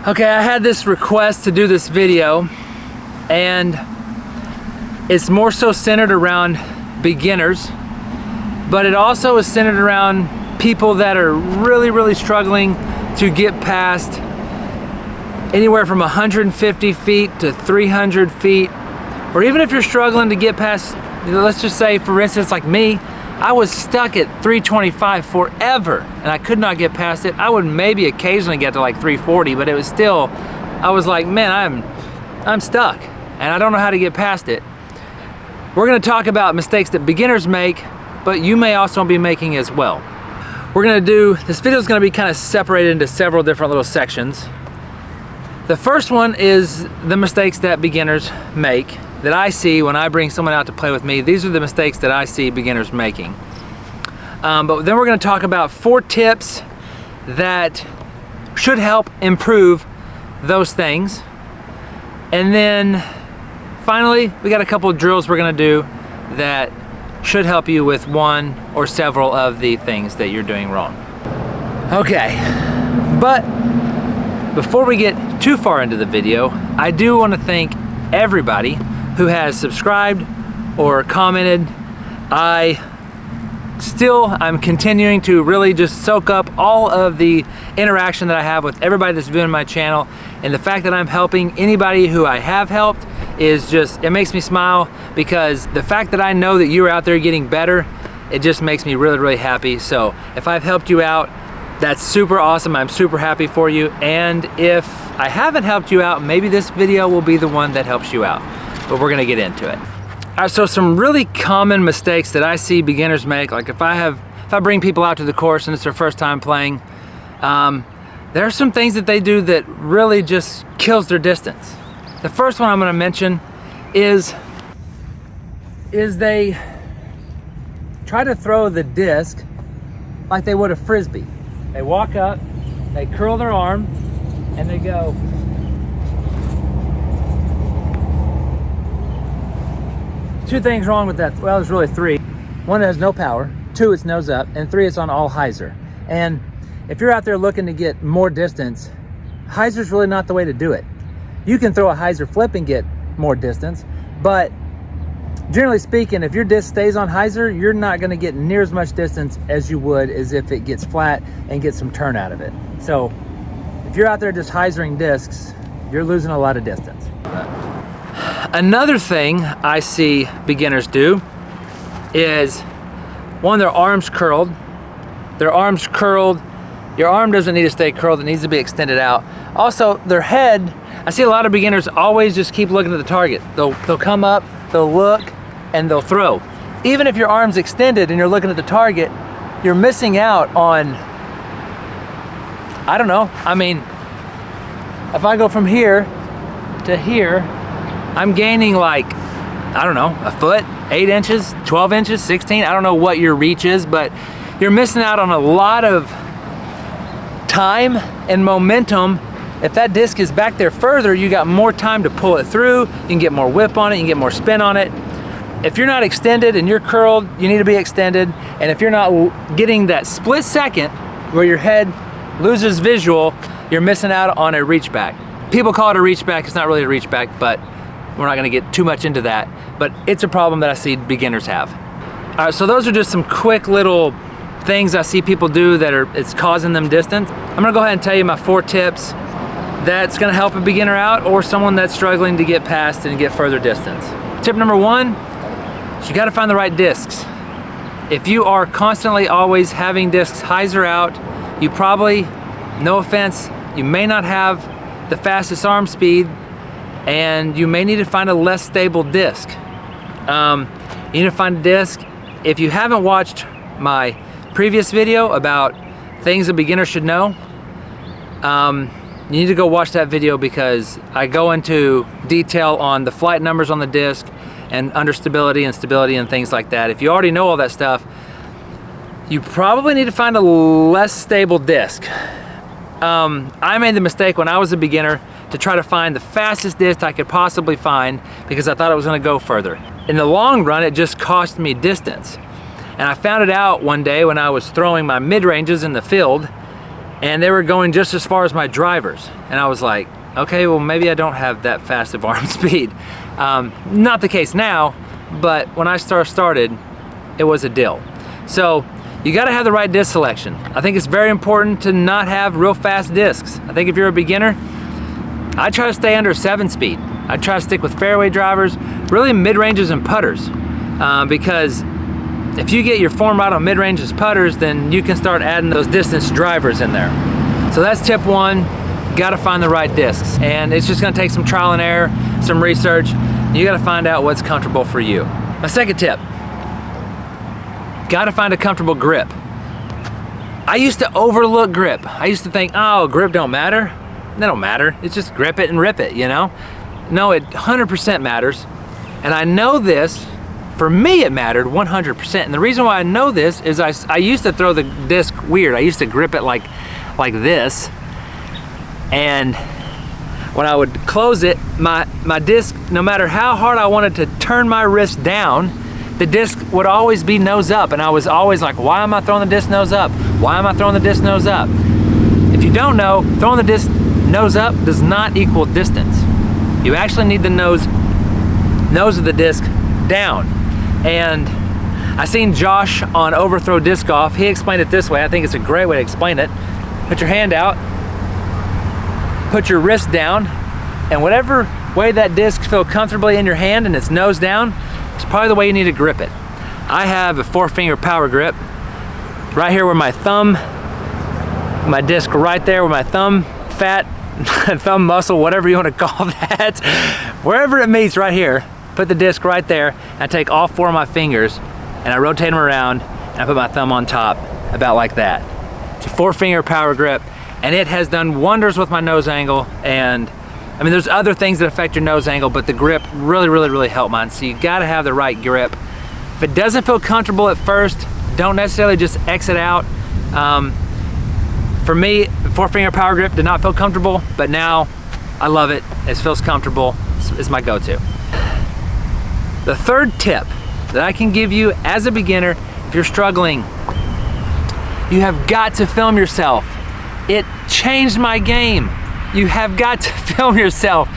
Okay, I had this request to do this video, and it's more so centered around beginners, but it also is centered around people that are really struggling to get past anywhere from 150 feet to 300 feet, or even if you're struggling to get past, let's just say for instance like me, I was stuck at 325 forever and I could not get past it. I would maybe occasionally get to like 340, but it was still, I was like, man, I'm stuck and I don't know how to get past it. We're gonna talk about mistakes that beginners make, but you may also be making as well. This video is gonna be kind of separated into several different little sections. The first one is the mistakes that beginners make, that I see when I bring someone out to play with me. These are the mistakes that I see beginners making. But then we're gonna talk about 4 tips that should help improve those things. And then finally, we got a couple of drills we're gonna do that should help you with one or several of the things that you're doing wrong. Okay, but before we get too far into the video, I do wanna thank everybody who has subscribed or commented. I'm continuing to really just soak up all of the interaction that I have with everybody that's viewing my channel, and the fact that I'm helping anybody who I have helped is just, it makes me smile, because the fact that I know that you're out there getting better, it just makes me really happy. So if I've helped you out, that's super awesome. I'm super happy for you. And if I haven't helped you out, maybe this video will be the one that helps you out. But we're gonna get into it. All right, so some really common mistakes that I see beginners make, like if I bring people out to the course and it's their first time playing, there are some things that they do that really just kills their distance. The first one I'm gonna mention is they try to throw the disc like they would a Frisbee. They walk up, they curl their arm, and they go. Two things wrong with that. Well, there's really 3. 1, it has no power. 2, it's nose up. And 3, it's on all hyzer. And if you're out there looking to get more distance, hyzer's really not the way to do it. You can throw a hyzer flip and get more distance, but generally speaking, if your disc stays on hyzer, you're not gonna get near as much distance as you would as if it gets flat and gets some turn out of it. So if you're out there just hyzering discs, you're losing a lot of distance. Another thing I see beginners do is, one, their arms curled. Their arms curled. Your arm doesn't need to stay curled, it needs to be extended out. Also, their head, I see a lot of beginners always just keep looking at the target. They'll come up, they'll look, and they'll throw. Even if your arm's extended and you're looking at the target, you're missing out on, I don't know, I mean, if I go from here to here, I'm gaining like, I don't know, a foot, 8 inches, 12 inches, 16, I don't know what your reach is, but you're missing out on a lot of time and momentum. If that disc is back there further, you got more time to pull it through, you can get more whip on it, you can get more spin on it. If you're not extended and you're curled, you need to be extended. And if you're not getting that split second where your head loses visual, you're missing out on a reach back. People call it a reach back, it's not really a reach back, but we're not gonna get too much into that, but it's a problem that I see beginners have. All right, so those are just some quick little things I see people do that it's causing them distance. I'm gonna go ahead and tell you my 4 tips that's gonna help a beginner out or someone that's struggling to get past and get further distance. Tip number 1 is you gotta find the right discs. If you are constantly always having discs hyzer out, you probably, no offense, you may not have the fastest arm speed, and you may need to find a less stable disc. You need to find a disc. If you haven't watched my previous video about things a beginner should know, you need to go watch that video, because I go into detail on the flight numbers on the disc and understability and stability and things like that. If you already know all that stuff, you probably need to find a less stable disc. I made the mistake when I was a beginner to try to find the fastest disc I could possibly find, because I thought it was gonna go further. In the long run, it just cost me distance. And I found it out one day when I was throwing my mid-ranges in the field, and they were going just as far as my drivers. And I was like, okay, well maybe I don't have that fast of arm speed. Not the case now, but when I started, it was a deal. So you gotta have the right disc selection. I think it's very important to not have real fast discs. I think if you're a beginner, I try to stay under 7-speed. I try to stick with fairway drivers, really mid-ranges and putters, because if you get your form right on mid-ranges putters, then you can start adding those distance drivers in there. So that's tip one, gotta find the right discs. And it's just gonna take some trial and error, some research. You gotta find out what's comfortable for you. My second tip, gotta find a comfortable grip. I used to overlook grip. I used to think, oh, grip don't matter. That don't matter, it's just grip it and rip it, you know? No, it 100% matters. And I know this, for me it mattered 100%. And the reason why I know this is I used to throw the disc weird. I used to grip it like this. And when I would close it, my disc, no matter how hard I wanted to turn my wrist down, the disc would always be nose up, and I was always like, why am I throwing the disc nose up? Why am I throwing the disc nose up? If you don't know, throwing the disc nose up does not equal distance. You actually need the nose of the disc down. And I seen Josh on Overthrow Disc Golf. He explained it this way. I think it's a great way to explain it. Put your hand out, put your wrist down, and whatever way that disc feels comfortably in your hand and it's nose down, it's probably the way you need to grip it. I have a 4-finger power grip right here where my thumb, my disc right there where my thumb fat, thumb muscle, whatever you want to call that, wherever it meets right here, put the disc right there, and I take all 4 of my fingers and I rotate them around and I put my thumb on top, about like that. It's a 4-finger power grip, and it has done wonders with my nose angle. And I mean, there's other things that affect your nose angle, but the grip really helped mine. So you gotta have the right grip. If it doesn't feel comfortable at first, don't necessarily just exit out. For me, the 4-finger power grip did not feel comfortable, but now I love it. It feels comfortable. It's my go-to. The third tip that I can give you as a beginner, if you're struggling, you have got to film yourself. It changed my game. You have got to film yourself.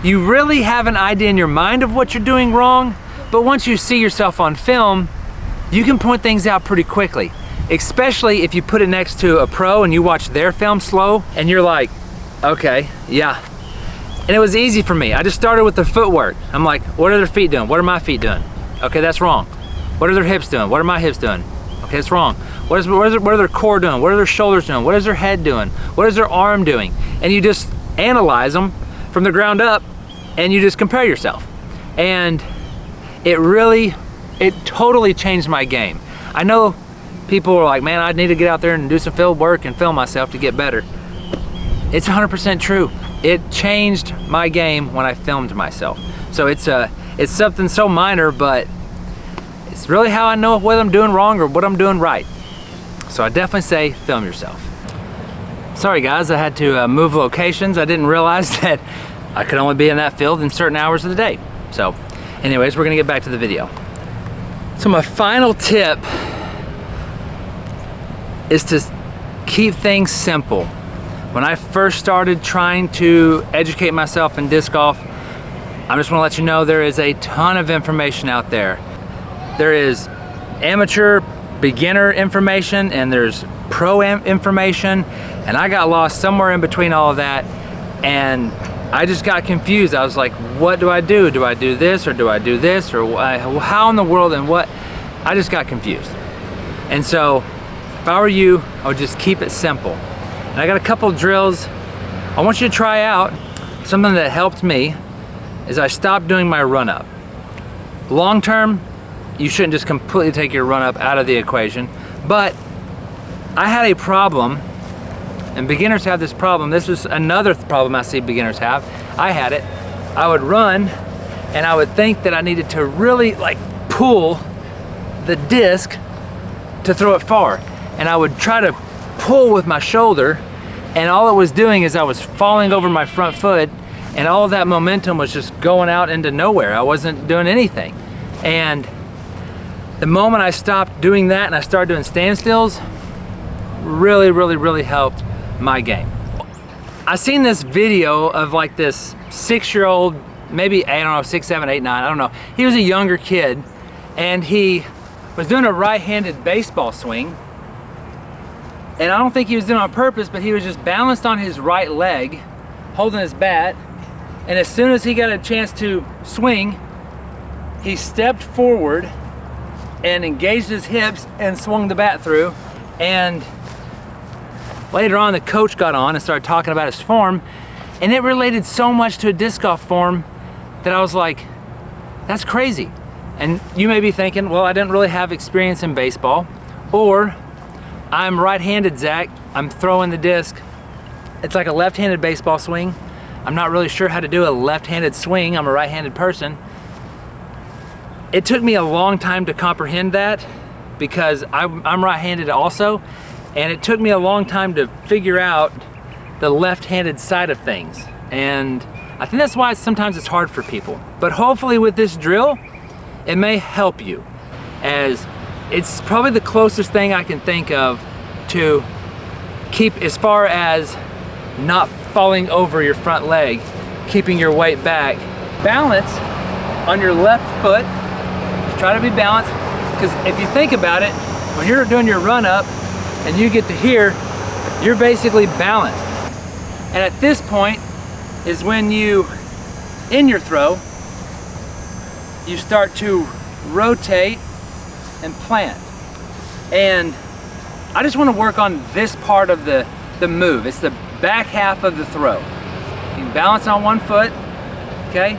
You really have an idea in your mind of what you're doing wrong, but once you see yourself on film, you can point things out pretty quickly, especially if you put it next to a pro and you watch their film slow and you're like, okay, yeah. And it was easy for me. I just started with the footwork. I'm like, what are their feet doing? What are my feet doing? Okay, that's wrong. What are their hips doing? What are my hips doing? Okay, that's wrong. What are their core doing? What are their shoulders doing? What is their head doing? What is their arm doing? And you just analyze them from the ground up and you just compare yourself. And it totally changed my game. I know people are like, man, I need to get out there and do some field work and film myself to get better. It's 100% true. It changed my game when I filmed myself. So it's something so minor, but it's really how I know what I'm doing wrong or what I'm doing right. So I definitely say film yourself. Sorry guys, I had to move locations. I didn't realize that I could only be in that field in certain hours of the day. So anyways, we're gonna get back to the video. So my final tip is to keep things simple. When I first started trying to educate myself in disc golf, I just want to let you know there is a ton of information out there. There is amateur, beginner information, and there's pro information, and I got lost somewhere in between all of that, and I just got confused. I was like, what do I do? Do I do this, or do I do this, or how in the world, and what? I just got confused. And so if I were you, I would just keep it simple. And I got a couple drills I want you to try out. Something that helped me is I stopped doing my run up. Long term, you shouldn't just completely take your run up out of the equation, but I had a problem, and beginners have this problem. This is another problem I see beginners have. I had it. I would run and I would think that I needed to really like pull the disc to throw it far, and I would try to pull with my shoulder, and all it was doing is I was falling over my front foot, and all of that momentum was just going out into nowhere. I wasn't doing anything. And the moment I stopped doing that and I started doing standstills, really helped my game. I seen this video of like this 6-year-old, maybe, I don't know, 6, 7, 8, 9, I don't know. He was a younger kid and he was doing a right-handed baseball swing. And I don't think he was doing it on purpose, but he was just balanced on his right leg, holding his bat. And as soon as he got a chance to swing, he stepped forward and engaged his hips and swung the bat through. And later on, the coach got on and started talking about his form, and it related so much to a disc golf form that I was like, that's crazy. And you may be thinking, well, I didn't really have experience in baseball, or I'm right-handed, Zach, I'm throwing the disc. It's like a left-handed baseball swing. I'm not really sure how to do a left-handed swing. I'm a right-handed person. It took me a long time to comprehend that because I'm right-handed also, and it took me a long time to figure out the left-handed side of things. And I think that's why sometimes it's hard for people. But hopefully with this drill, it may help you, as it's probably the closest thing I can think of to keep, as far as not falling over your front leg, keeping your weight back. Balance on your left foot. Just try to be balanced, because if you think about it, when you're doing your run up and you get to here, you're basically balanced. And at this point is when you, in your throw, you start to rotate and plant. And I just want to work on this part of the move. It's the back half of the throw. You can balance on one foot, okay?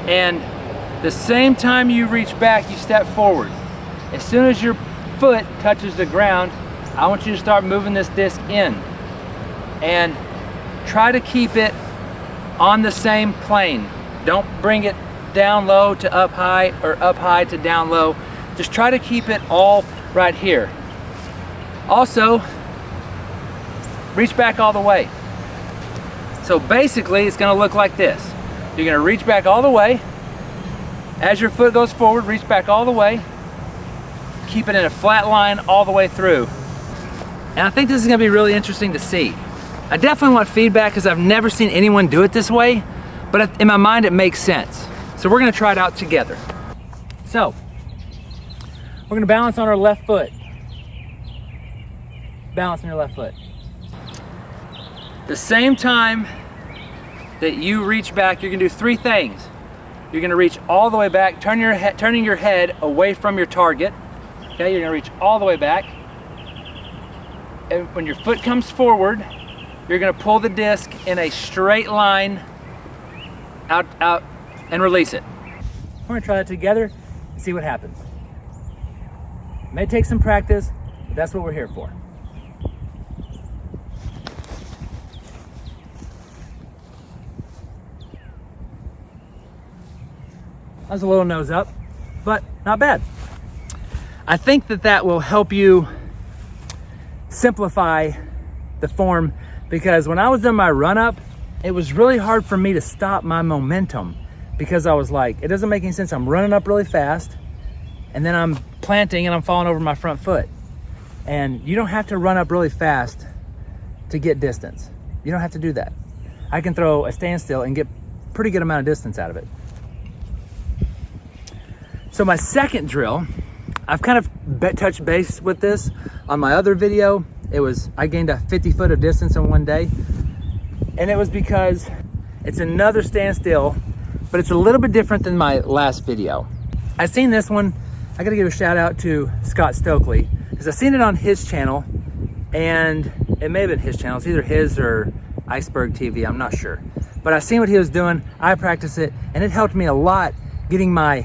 And the same time you reach back, you step forward. As soon as your foot touches the ground, I want you to start moving this disc in. And try to keep it on the same plane. Don't bring it down low to up high, or up high to down low. Just try to keep it all right here. Also, reach back all the way. So basically, it's gonna look like this. You're gonna reach back all the way. As your foot goes forward, reach back all the way. Keep it in a flat line all the way through. And I think this is gonna be really interesting to see. I definitely want feedback because I've never seen anyone do it this way, but in my mind, it makes sense. So we're gonna try it out together. So, we're gonna balance on our left foot. Balance on your left foot. The same time that you reach back, you're gonna do 3 things. You're gonna reach all the way back, turning your head away from your target. Okay, you're gonna reach all the way back. And when your foot comes forward, you're gonna pull the disc in a straight line out, and release it. We're gonna try that together and see what happens. It may take some practice, but that's what we're here for. That was a little nose up, but not bad. I think that will help you simplify the form, because when I was doing my run up, it was really hard for me to stop my momentum, because I was like, it doesn't make any sense. I'm running up really fast and then I'm planting and I'm falling over my front foot. And you don't have to run up really fast to get distance. You don't have to do that. I can throw a standstill and get pretty good amount of distance out of it. So my second drill, I've kind of touched base with this on my other video. I gained a 50 foot of distance in one day. And it was because it's another standstill, but it's a little bit different than my last video. I seen this one. I gotta give a shout out to Scott Stokely, because I seen it on his channel, and it may have been his channel. It's either his or Iceberg TV, I'm not sure. But I seen what he was doing, I practiced it, and it helped me a lot getting my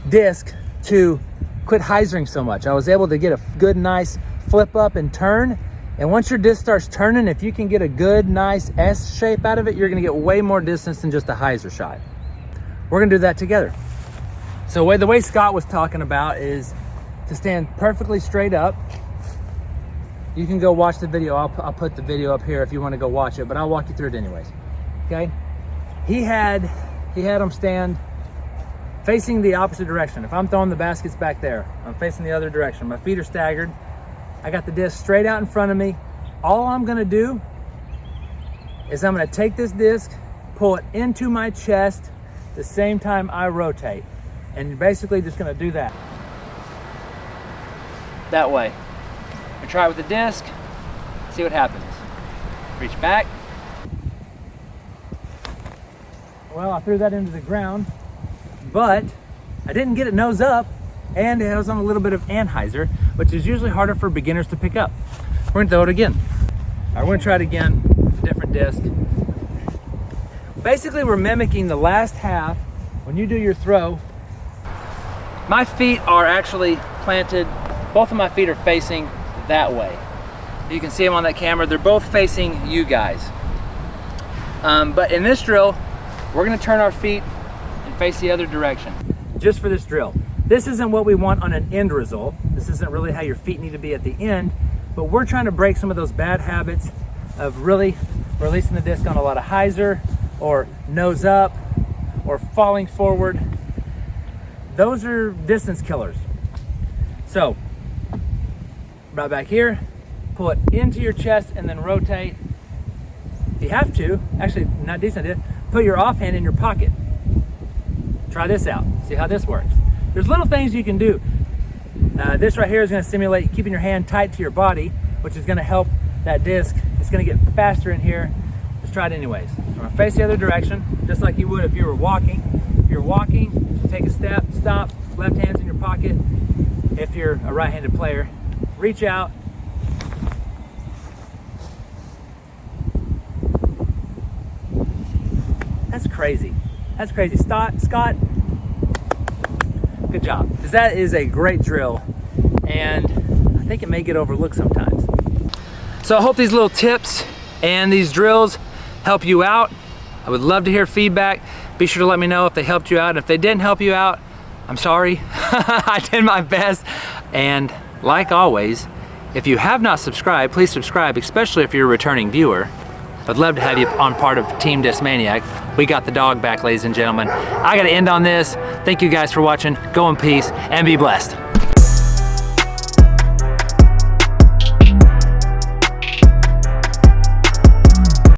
disc to quit hyzering so much. I was able to get a good, nice flip up and turn. And once your disc starts turning, if you can get a good, nice S shape out of it, you're gonna get way more distance than just a hyzer shot. We're gonna do that together. So the way Scott was talking about is to stand perfectly straight up. You can go watch the video. I'll put the video up here if you wanna go watch it, but I'll walk you through it anyways, okay? He had them stand facing the opposite direction. If I'm throwing the baskets back there, I'm facing the other direction. My feet are staggered. I got the disc straight out in front of me, all I'm gonna do is I'm gonna take this disc, pull it into my chest the same time I rotate. And you're basically just gonna do that. That way. And try it with the disc, see what happens. Reach back. Well, I threw that into the ground, but I didn't get it nose up, and it was on a little bit of anhyzer, which is usually harder for beginners to pick up. We're gonna throw it again. All right, we're gonna try it again, different disc. Basically, we're mimicking the last half. When you do your throw, my feet are actually planted, both of my feet are facing that way. You can see them on that camera. They're both facing you guys. But in this drill, we're gonna turn our feet and face the other direction, just for this drill. This isn't what we want on an end result. This isn't really how your feet need to be at the end, but we're trying to break some of those bad habits of really releasing the disc on a lot of hyzer, or nose up, or falling forward. Those are distance killers. So, right back here, pull it into your chest and then rotate. If you have to, actually not decent, put your offhand in your pocket. Try this out, see how this works. There's little things you can do. This right here is gonna simulate keeping your hand tight to your body, which is gonna help that disc. It's gonna get faster in here. Let's try it anyways. I'm gonna face the other direction, just like you would if you were walking. If you're walking, take a step, stop, left hand's in your pocket. If you're a right-handed player, reach out. That's crazy. That's crazy. Scott, good job. Because that is a great drill, and I think it may get overlooked sometimes. So I hope these little tips and these drills help you out. I would love to hear feedback. Be sure to let me know if they helped you out. If they didn't help you out, I'm sorry. I did my best. And like always, if you have not subscribed, please subscribe, especially if you're a returning viewer. I'd love to have you on part of Team Discmaniac. We got the dog back, ladies and gentlemen. I gotta end on this. Thank you guys for watching. Go in peace and be blessed.